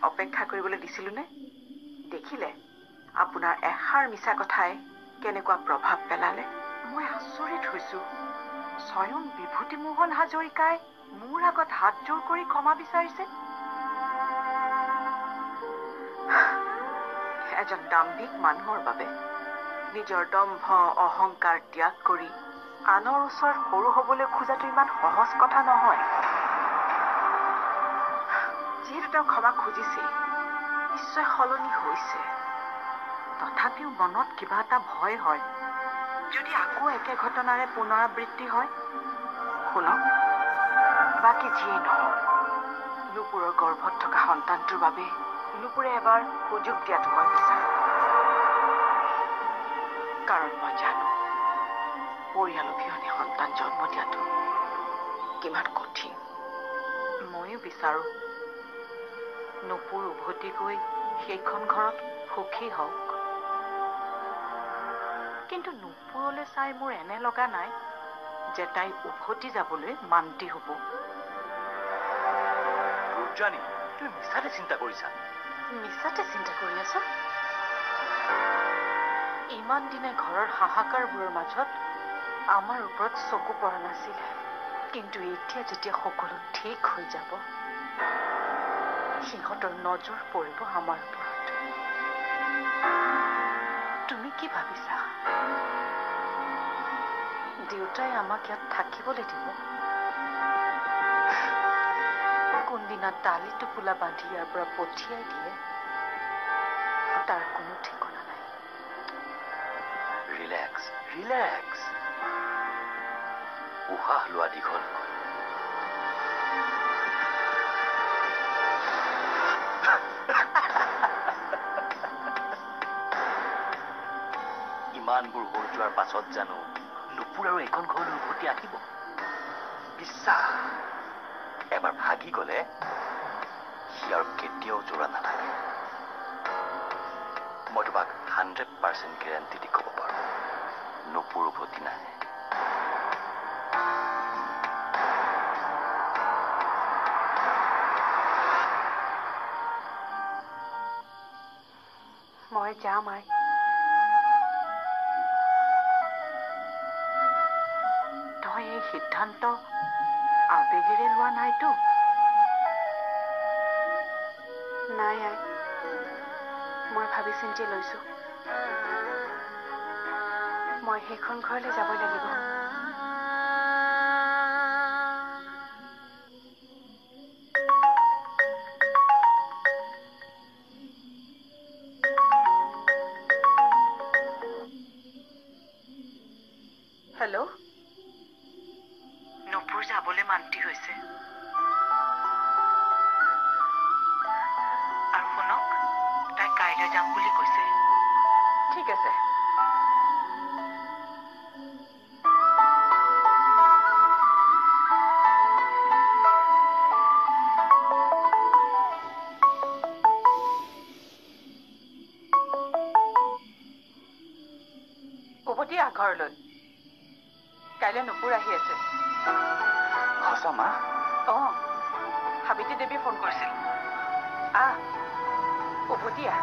অপেক্ষা কৰিবলৈ দিছিলুনে দেখিলে আপোনাৰ এষাৰ মিছা কথাই কেনেকুৱা প্ৰভাৱ পেলালে মই আচৰিত হৈছো স্বয়ং বিভূতিমোহন হাজৰিকাই মোৰ আগত হাত জোৰ কৰি ক্ষমা বিচাৰিছে এজন দাম্ভিক মানুহৰ বাবে নিজৰ দম্ভ অহংকাৰ ত্যাগ কৰি আনৰ ওচৰত সৰু হ'বলৈ খোজাটো ইমান সহজ কথা নহয় যিহেতু তেওঁ ক্ষমা খুজিছে নিশ্চয় সলনি হৈছে তথাপিও মনত কিবা এটা ভয় হয় যদি আকৌ একে ঘটনাৰে পুনৰাবৃত্তি হয় শুনক বাকী যিয়েই নহওক নুপুৰৰ গৰ্ভত থকা সন্তানটোৰ বাবে নুপুৰে এবাৰ সুযোগ দিয়াটো মই বিচাৰোঁ কাৰণ মই জানো পৰিয়াল অবিহনে সন্তান জন্ম দিয়াটো কিমান কঠিন ময়ো বিচাৰোঁ নুপুৰ উভতি গৈ সেইখন ঘৰত সুখী হওক কিন্তু নুপুৰলৈ চাই মোৰ এনে লগা নাই যে তাই উভতি যাবলৈ মান্তি হ'ব জানি তুমি মিছাতে চিন্তা কৰিছা মিছাতে চিন্তা কৰি আছা ইমান দিনে ঘৰৰ হাহাকাৰবোৰৰ মাজত আমাৰ ওপৰত চকু পৰা নাছিলে কিন্তু এতিয়া যেতিয়া সকলো ঠিক হৈ যাব সিহঁতৰ নজৰ পৰিব আমাৰ ওপৰত তুমি কি ভাবিছা দেউতাই আমাক ইয়াত থাকিবলৈ দিব কোনদিনা ডালি টোপোলা বান্ধি ইয়াৰ পৰা পঠিয়াই দিয়ে তাৰ কোনো ঠিকনা নাই ৰিলেক্স ৰিলেক্স উশাহ লোৱা দীঘল ইমানবোৰ হৈ যোৱাৰ পাছত জানো নুপুৰ আৰু এইখন ঘৰলৈ উভতি আহিব বিশ্বাস এবাৰ ভাগি গলে সি আৰু কেতিয়াও জোৰা নালাগে মই তোমাক 100% গেৰাণ্টি দি ক'ব পাৰো নুপুৰ উভতি নাহে মই যাম আই তই এই সিদ্ধান্ত আবেগেৰে লোৱা নাইতো নাই আই মই ভাবি চিন্তি লৈছো মই সেইখন ঘৰলৈ যাব লাগিব হেল্ল' নুপুৰ যাবলৈ মান্তি হৈছে আৰু শুনক তাই কাইলৈ যাম বুলি কৈছে ঠিক আছে উভতি আহ ঘৰলৈ কাইলৈ নুপুৰ আহি আছে সঁচা মা সাবিত্ৰী দেৱীয়ে ফোন কৰিছিল আহ উভতি আহ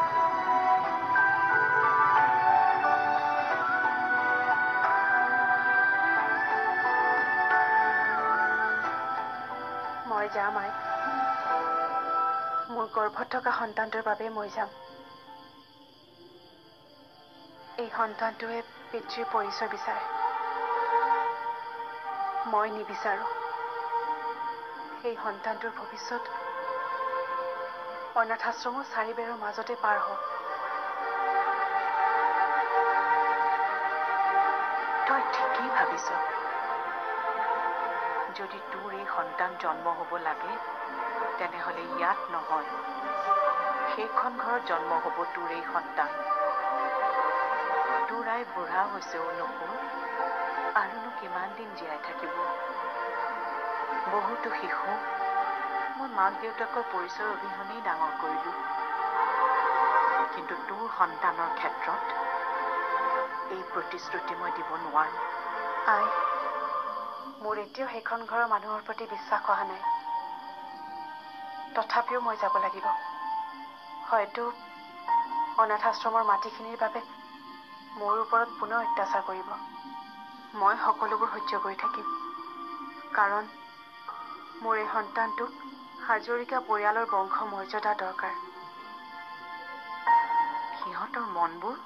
মই যাম আই মোৰ গৰ্ভত থকা সন্তানটোৰ বাবে মই যাম এই সন্তানটোৱে পিতৃৰ পৰিচয় বিচাৰে মই নিবিচাৰো সেই সন্তানটোৰ ভৱিষ্যত অনাথ আশ্ৰমৰ চাৰিবেৰৰ মাজতে পাৰ হওক তই ঠিকেই ভাবিছ যদি তোৰ এই সন্তান জন্ম হ'ব লাগে তেনেহ'লে ইয়াত নহয়, সেইখন ঘৰত জন্ম হ'ব তোৰ এই সন্তান। তোৰ আই বুঢ়া হৈছে নুপুৰ, আৰুনো কিমান দিন জীয়াই থাকিব। বহুতো শিশু মই মাক দেউতাকৰ পৰিচয় অবিহনেই ডাঙৰ কৰিলোঁ, কিন্তু তোৰ সন্তানৰ ক্ষেত্ৰত এই প্ৰতিশ্ৰুতি মই দিব নোৱাৰো। আই, মোৰ এতিয়াও সেইখন ঘৰৰ মানুহৰ প্ৰতি বিশ্বাস অহা নাই। তথাপিও মই যাব লাগিব। হয়তো অনাথ আশ্ৰমৰ মাটিখিনিৰ বাবে মোৰ ওপৰত পুনৰ অত্যাচাৰ কৰিব। মই সকলোবোৰ সহ্য কৰি থাকিম, কাৰণ মোৰ এই সন্তানটোক হাজৰিকা পৰিয়ালৰ বংশ মৰ্যাদা দৰকাৰ। সিহঁতৰ মনবোৰ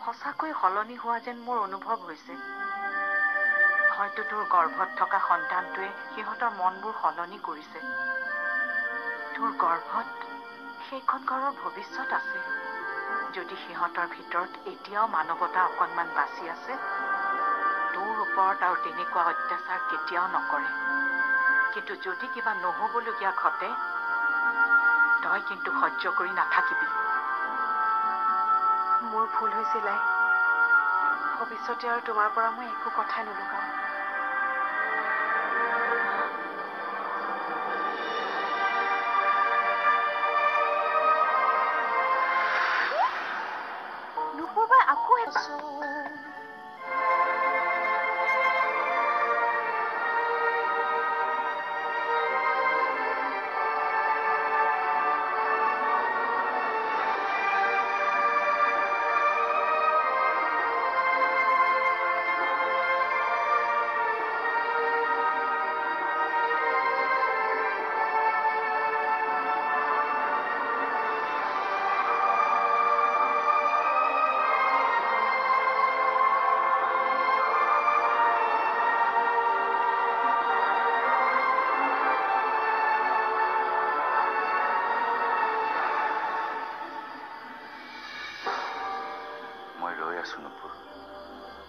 সঁচাকৈ সলনি হোৱা যেন মোৰ অনুভৱ হৈছে। হয়তো তোৰ গৰ্ভত থকা সন্তানটোৱে সিহঁতৰ মনবোৰ সলনি কৰিছে। তোৰ গৰ্ভত সেইখন ঘৰৰ ভৱিষ্যত আছে। যদি সিহঁতৰ ভিতৰত এতিয়াও মানৱতা অকণমান বাচি আছে, তোৰ ওপৰত আৰু তেনেকুৱা অত্যাচাৰ কেতিয়াও নকৰে। কিন্তু যদি কিবা নহ'বলগীয়া ঘটে, তই কিন্তু সহ্য কৰি নাথাকিবি। মোৰ ভুল হৈছিল আই। ভৱিষ্যতে আৰু তোমাৰ পৰা মই একো কথাই নলগাওঁ। নুপুৰবাই আকৌ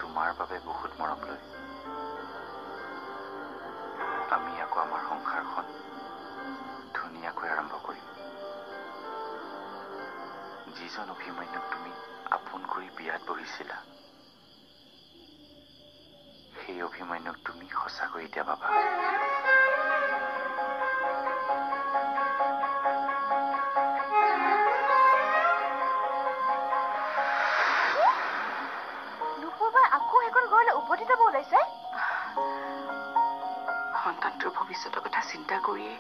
তোমাৰ বাবে বহুত মৰম লৈ আমি আকৌ আমাৰ সংসাৰখন ধুনীয়াকৈ আৰম্ভ কৰিম। যিজন অভিমন্যুক তুমি আপোন কৰি বিয়াত বহিছিলা, সেই অভিমন্যুক তুমি সঁচাকৈ এতিয়া পাবা। উভতি যাব ওলাইছে। সন্তানটোৰ ভৱিষ্যতৰ কথা চিন্তা কৰিয়েই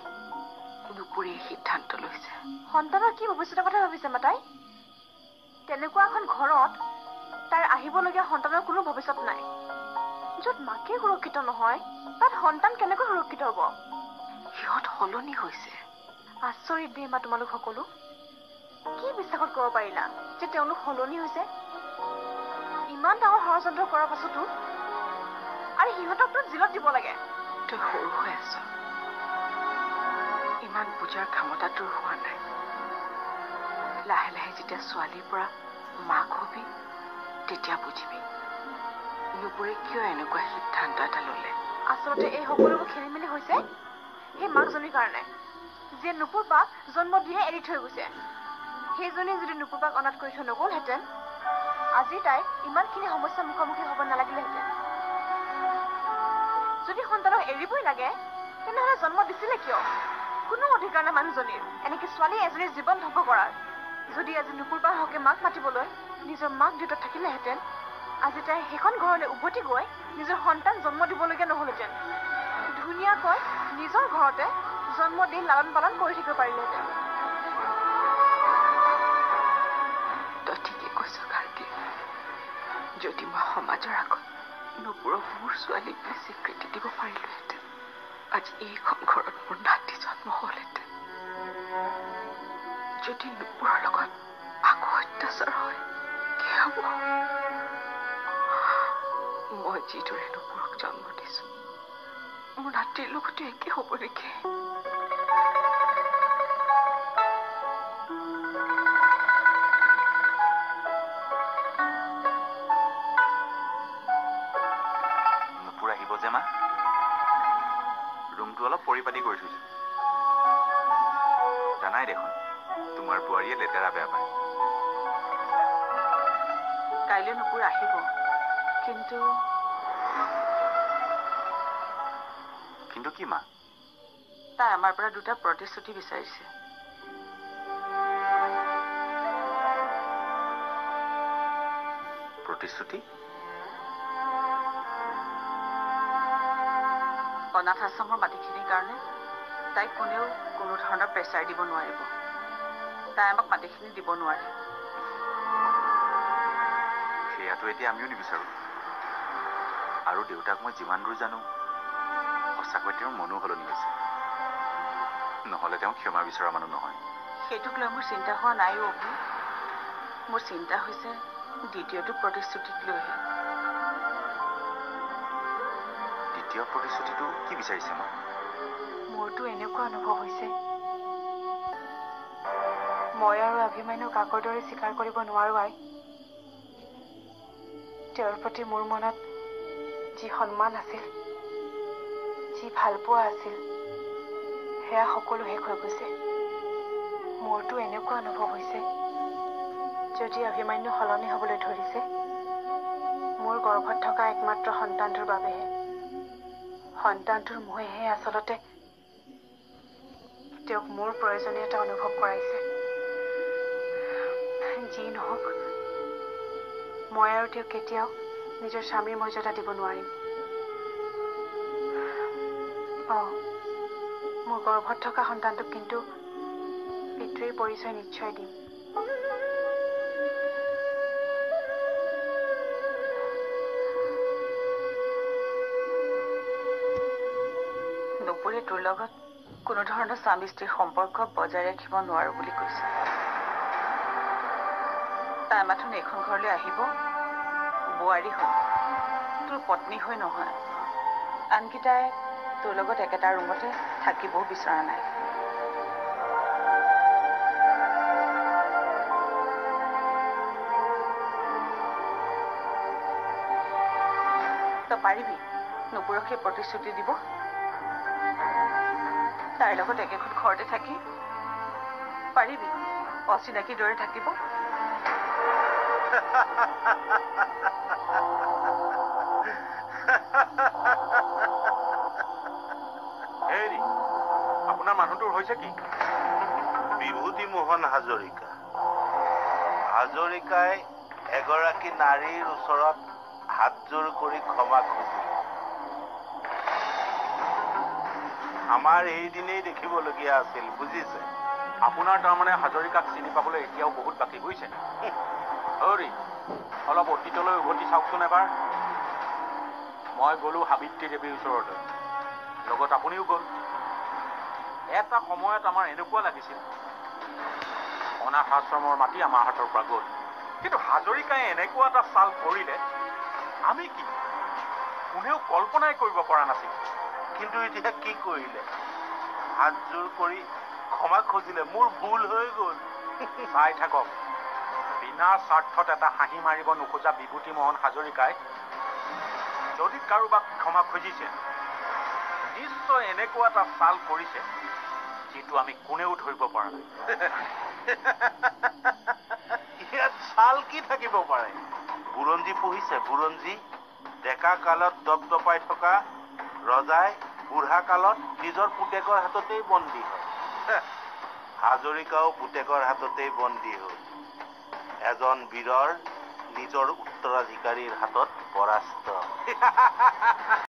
নুপুৰীয়ে সিদ্ধান্ত লৈছে। সন্তানৰ কি ভৱিষ্যতৰ কথা ভাবিছে মাতাই? তেনেকুৱা এখন ঘৰত তাৰ আহিবলগীয়া সন্তানৰ কোনো ভৱিষ্যত নাই। য'ত মাকে সুৰক্ষিত নহয়, তাত সন্তান কেনেকৈ সুৰক্ষিত হ'ব? সিহঁত সলনি হৈছে। আচৰিত দেই মা, তোমালোক সকলো কি বিশ্বাসত ক'ব পাৰিলা যে তেওঁলোক সলনি হৈছে? ইমান ডাঙৰ ষড়যন্ত্ৰ কৰাৰ পাছতো আৰু সিহঁতক তোৰ জিলত দিব লাগে। তই সৰু হৈ আছ, ইমান বুজাৰ ক্ষমতা তোৰ হোৱা নাই। লাহে লাহে যেতিয়া ছোৱালীৰ পৰা মাক হবি, তেতিয়া বুজিবি নুপুৰে কিয় এনেকুৱা সিদ্ধান্ত এটা ল'লে। আচলতে এই সকলোবোৰ খেলি মেলি হৈছে সেই মাকজনীৰ কাৰণে, যিয়ে নুপুৰপাক জন্ম দিয়ে এৰি থৈ গৈছে। সেইজনী যদি নুপুৰপাক অনাথ কৰি থৈ নগ'লহেঁতেন, আজি তাই ইমানখিনি সমস্যাৰ মুখামুখি হ'ব নালাগিলেহেঁতেন। যদি সন্তানক এৰিবই লাগে, তেনেহ'লে জন্ম দিছিলে কিয়? কোনো অধিকাৰ নাই মানুহজনীৰ এনেকে ছোৱালী এজনীৰ জীৱন ধ্বংস কৰাৰ। যদি আজি নুপুৰপাৰ হকে মাক মাতিবলৈ নিজৰ মাক দেউতাক থাকিলেহেঁতেন, আজি তাই সেইখন ঘৰলৈ উভতি গৈ নিজৰ সন্তান জন্ম দিবলগীয়া নহ'লহেঁতেন। ধুনীয়াকৈ নিজৰ ঘৰতে জন্ম দি লালন পালন কৰি থাকিব পাৰিলেহেঁতেন। তই ঠিকেই কৈছ কাৰ্তিক। যদি মই সমাজৰ আগত নুপুৰক মোৰ ছোৱালী বুলি স্বীকৃতি দিব পাৰিলোহেঁতেন, আজি এইখন ঘৰত মোৰ নাতি জন্ম হ'লহেঁতেন। যদি নুপুৰৰ লগত আকৌ অত্যাচাৰ হয় কি হ'ব? মই যিদৰে নুপুৰক জন্ম দিছো, মোৰ নাতিৰ লগতো একে হ'ব নেকি? নুপুৰ আহিব যে মা? অলপ পৰিপাটি কৰি থৈছো। জানাই দেখোন তোমাৰ বোৱাৰীয়ে লেতেৰা বেয়া পায়। কাইলৈ নুপুৰ আহিব, কিন্তু কিন্তু কি মা? তাই আমাৰ পৰা দুটা প্ৰতিশ্ৰুতি বিচাৰিছে। প্ৰতিশ্ৰুতি? অনাথ আশ্ৰমৰ মাটিখিনিৰ কাৰণে তাইক কোনেও কোনো ধৰণৰ প্ৰেছাৰ দিব নোৱাৰিব। তাই আমাক মাটিখিনি দিব নোৱাৰে। সেয়াটো এতিয়া আমিও নিবিচাৰো। আৰু দেউতাক মই যিমান দূৰ জানো সঁচাকৈ তেওঁৰ মনো সলনি হৈছে। নহ'লে তেওঁ ক্ষমা বিচৰা মানুহ নহয়। সেইটোক লৈ মোৰ চিন্তা হোৱা নাই অভি। মোৰ চিন্তা হৈছে দ্বিতীয়টো প্ৰতিশ্ৰুতিক লৈহে। দ্বিতীয় প্ৰতিশ্ৰুতিটো কি বিচাৰিছে মা? মোৰতো এনেকুৱা অনুভৱ হৈছে মই আৰু অভিমান্যুক আগৰ দৰে স্বীকাৰ কৰিব নোৱাৰো আই। তেওঁৰ প্ৰতি মোৰ মনত যি সন্মান আছিল, যি ভালপোৱা আছিল, সেয়া সকলো শেষ হৈ গৈছে। মোৰতো এনেকুৱা অনুভৱ হৈছে যদি অভিমান্যু সলনি হ'বলৈ ধৰিছে মোৰ গৰ্ভত থকা একমাত্ৰ সন্তানটোৰ বাবেহে। সন্তানটোৰ মোহেহে আচলতে তেওঁক মোৰ প্ৰয়োজনীয়তা অনুভৱ কৰাইছে। যি নহওক মই আৰু তেওঁক কেতিয়াও নিজৰ স্বামীৰ মৰ্যাদা দিব নোৱাৰিম। মোৰ গৰ্ভত থকা সন্তানটোক কিন্তু পিতৃৰ পৰিচয় নিশ্চয় দিম। নুপুৰে তোৰ লগত কোনো ধৰণৰ স্বামী স্ত্ৰীৰ সম্পৰ্ক বজাই ৰাখিব নোৱাৰো বুলি কৈছে। তাই মাথোন এইখন ঘৰলৈ আহিব বোৱাৰী হৈ, তোৰ পত্নী হৈ নহয়। আনকি তাই তোৰ লগত একেটা ৰুমতে থাকিবও বিচৰা নাই। তই পাৰিবি নুপুৰক সেই প্ৰতিশ্ৰুতি দিব? তাইৰ লগত একেখন ঘৰতে থাকি পাৰিবি অচিনাকিৰ দৰে থাকিব? হেৰি, আপোনাৰ মানুহটোৰ হৈছে কি? বিভূতি মোহন হাজৰিকা। হাজৰিকাই এগৰাকী নাৰীৰ ওচৰত হাতযোৰ কৰি ক্ষমা খুজিল। আমাৰ এই দিনেই দেখিবলগীয়া আছিল, বুজিছে? আপোনাৰ তাৰমানে হাজৰিকাক চিনি পাবলৈ এতিয়াও বহুত বাকী, বুজিছে? হৰি, অলপ অতীতলৈ উভতি চাওকচোন এবাৰ। মই গ'লো সাবিত্ৰী দেৱীৰ ওচৰলৈ, লগত আপুনিও গ'ল। এটা সময়ত আমাৰ এনেকুৱা লাগিছিল অনাথ আশ্ৰমৰ মাটি আমাৰ হাতৰ পৰা গ'ল। কিন্তু হাজৰিকাই এনেকুৱা এটা চাল কৰিলে আমি কি কোনেও কল্পনাই কৰিব পৰা নাছিল। কিন্তু এতিয়া কি কৰিলে? হাতযোৰ কৰি ক্ষমা খুজিলে। মোৰ ভুল হৈ গ'ল। চাই থাকক, বিনা স্বাৰ্থত এটা হাঁহি মাৰিব নোখোজা বিভূতি মোহন হাজৰিকাই যদি কাৰোবাক ক্ষমা খুজিছে নিশ্চয় এনেকুৱা এটা চাল কৰিছে যিটো আমি কোনেও ধৰিব পৰা নাই। ইয়াত চাল কি থাকিব পাৰে? বুৰঞ্জী পঢ়িছে? বুৰঞ্জী ডেকা কালত দপদপাই থকা ৰজাই বুঢ়া কালত নিজৰ পুতেকৰ হাততেই বন্দী হয়। হাজৰিকাও পুতেকৰ হাততেই বন্দী হ'ল। এজন বীৰৰ নিজৰ উত্তৰাধিকাৰীৰ হাতত পৰাস্ত।